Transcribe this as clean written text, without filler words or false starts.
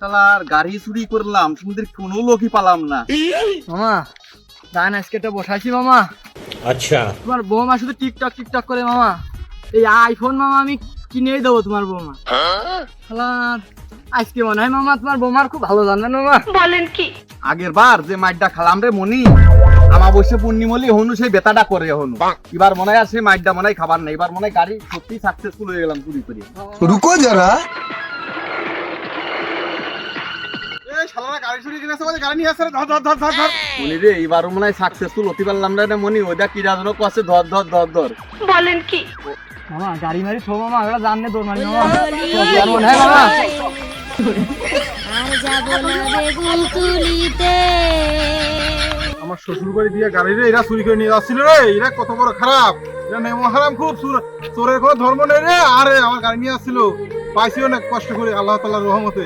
শালার গাড়ি চুরি করলাম, তোমাদের কোনো লোকই পালাম না। মামা গান আজকে একটা বসাইছি মামা। আচ্ছা, তোমার বৌমা শুধু টিকটক টিকটক করে মামা। এই আইফোন মামা আমি কিনেই দেবো তোমার বৌমা। শালার আজকে মনে হয় মামা তোমার বৌমার খুব ভালো জানবেন মামা। বলেন কি? আগের বার যে মাইটটা খালাম রে মনি, আমাবস্যা পূর্ণিমলি হনু সেই বেতাটা করে হনু। এবার মনে হয় আর সেই মাইটটা মনে হয় খাবার নেই, এবার মনে হয় গাড়ি সত্যি সাকসেসফুল হয়ে গেলাম চুরি করে। रुको जरा। মনি রে এবারও মনে হয় সাকসেসফুল হতে পারলাম না রে মনি, ওইটা কি যেন কষ্ট ধর ধর ধর ধর। বলেন কি? মামা গাড়ি মারি থো মামা, ওরা জানলে দৌড় মারি মামা। আর মনে হয় মামা আর যাব না বেগুন তুলিতে। আমার শ্বশুর বাড়ি দিয়ে গাড়ি রে এরা চুরি করে নিয়ে যাচ্ছিল রে, এরা কত বড় খারাপ, এরা নেমো হারাম খুব, চোরের কোনো ধর্ম নেই রে। আরে আমার গাড়ি নিয়ে আসছিল, পাইছিও না কষ্ট করে আল্লাহ তাআলার রহমতে।